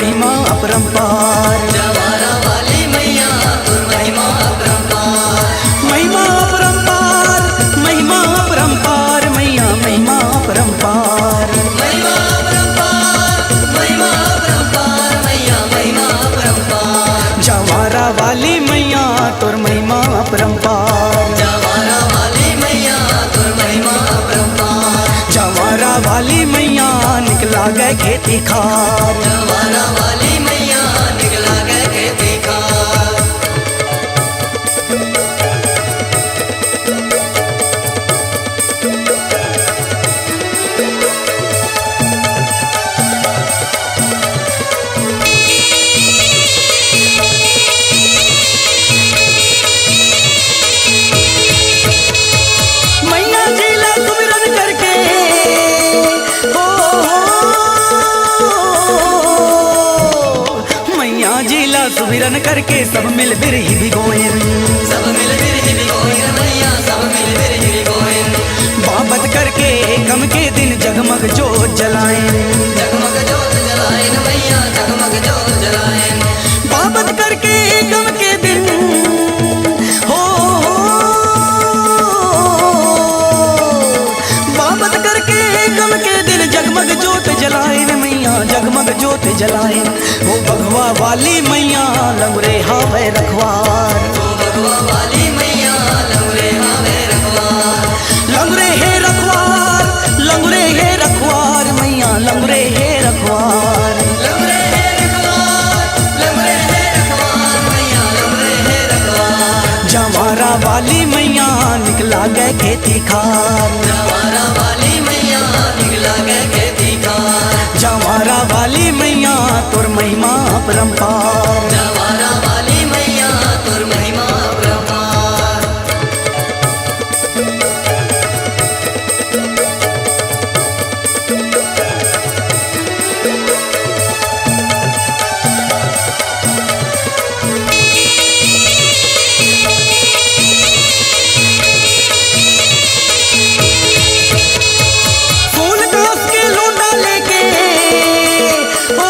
महिमा अपरंपार। जवारा वाली मैया तोर महिमा अपरंपार। महिमा अपरंपार, महिमा अपरंपार, मैया महिमा अपरंपार। महिमा अपरंपार, महिमा अपरंपार, मैया महिमा अपरंपार। जवारा वाली मैया तोर महिमा अपरंपार। जवारा वाली मैया तोर महिमा अपरंपार। जवारा वाली मैया निकला गए खेती खार। जवारा वाली मैया निकला गए खेती खार। मैया जिला सुमिरन करके ओ मैया जिला सुमिरन करके सब मिल बिरही भिगोइन। सब मिल बिरही भिगोइन मैया, सब मिल बिरही भिगोइन। बाबत करके गम के दिन जगमग जोत जलाएं। जगमग जोत जलाएन मैया, जगमग जोत जलाएन। बाबत करके गम के दिन हो बाबत करके गम के दिन जगमग जोत जलाएं मैया, जगमग जोत जलाएं। वो भगवा वाली मैया लंगरे हावे रखवार। ओ भगवा वाली मैया लंगरे हावे रखवार। लंगरे हे रखवार, लंगरे हे रखवार, मैया लंगरे हे रखवार। लंगरे हे रखवार, लंगरे हे रखवार, मैया लंगरे हे रखवार। जवारा वाली मैया निकला गए खेती खार। जवारा वाली मैया निकला गए खेती खार। जवारा वाली मैया तोर महिमा अपरंपार। जवारा वाली मैया तोर महिमा अपरंपार। फूल कास के लोटा लेके ओ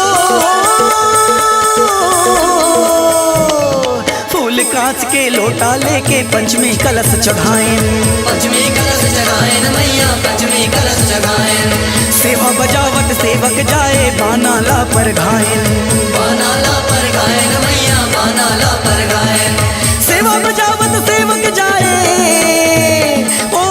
फूल कांच के लोटा लेके पंचमी कलश चढ़ाएं। पंचमी कलश जगाएन मैया, पंचमी कलश जगाएन। सेवा बजावत सेवक जाए बानाला पर घायल। बानाला पर गायन मैया, बानाला पर गायन। सेवा बजावत सेवक जाए ओ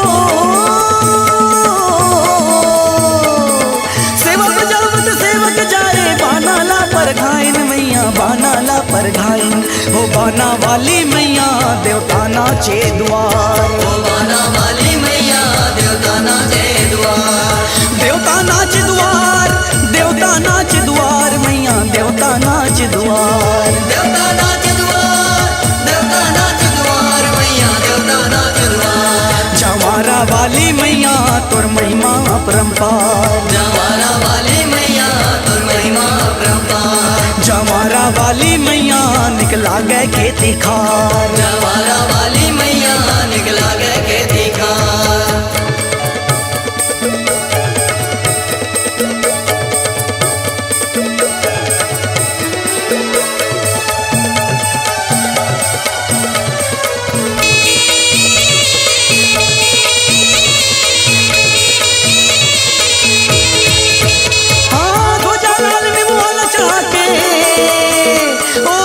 सेवा बजावत सेवक जाए बानाला पर घायल मैया, बानाला पर घायल। हो बाना वाली मैया देवता नाचे द्वार। ओ बाना वाली मैया देवता नाचे द्वार। देवता नाच द्वार, देवता नाच द्वार, मैया देवता नाच द्वार। देवता नाच द्वार, देवता नाच द्वार, मैया देवता नाच द्वार। जवारा वाली मैया तोर महिमा अपरंपार। जवारा वाली मैया तोर महिमा अपरंपार। जवारा वाली मैया निकला गए खेती खार। जवारा वाली मैया निकला गए खेती खार। हाँ ध्वजा लाल निमवाला चढ़ा के ओ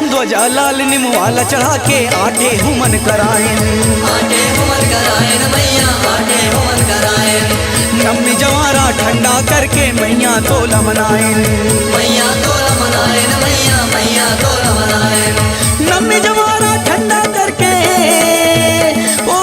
ध्वजा लाल निमवाला चढ़ा के आटे हुमन कराएं। आटे हुमन करायन मैया, आटे हुमन करायन। नम्मी जवारा ठंडा करके मैया तोला मनाएं। मैया तोला मनायन मैया, मैया तोला मनायन। नम्मी जवारा ठंडा करके ओ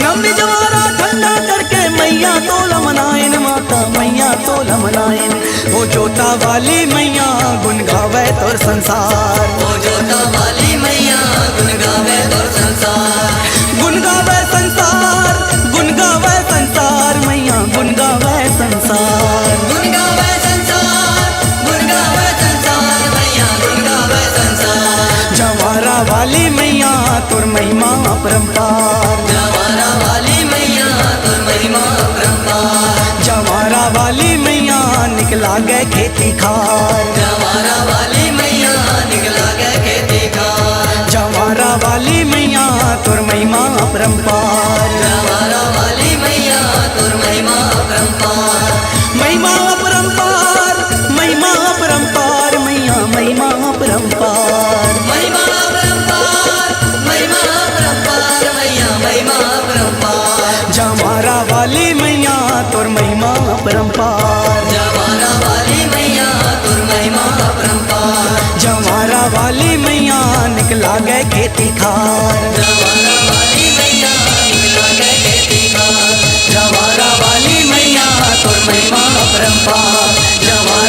नम्मी जवारा ठंडा करके मैया तोला मनाएं। माता मैया तोला मनाएं। वो जोता वाली मैया गुन गावे तोर संसार। ओ जोता वाली मैया गुन गावे तोर संसार। गुन गावे संसार, गुन गावे संसार, मैया गुन गावे संसार। गुन गावे संसार, गुन गावे संसार, मैया गुन गावे संसार। जवारा वाली मैया तोर महिमा अपरंपार। जवारा वाली लागे खेती खार। जवारा वाली मैया निकला गए खेती खार। जवारा वाली मैया तोर महिमा अपरंपार। जवारा वाली मैया तुर महिमा अपरंपार। महिमा अपरंपार, महिमा अपरंपार मैया महिमा अपरंपार। महिमा अपरंपार, महिमा अपरंपार मैया महिमा अपरंपार। जवारा वाली मैया तोर महिमा अपरंपार। जवारा वाली मैया तुर महिमा अपरंपार। जवारा वाली मैया निकला गए खेती खार। जवारा वाली मैया निकला गए खेती खार। जवारा वाली मैया तुर महिमा अपरंपार। जवारा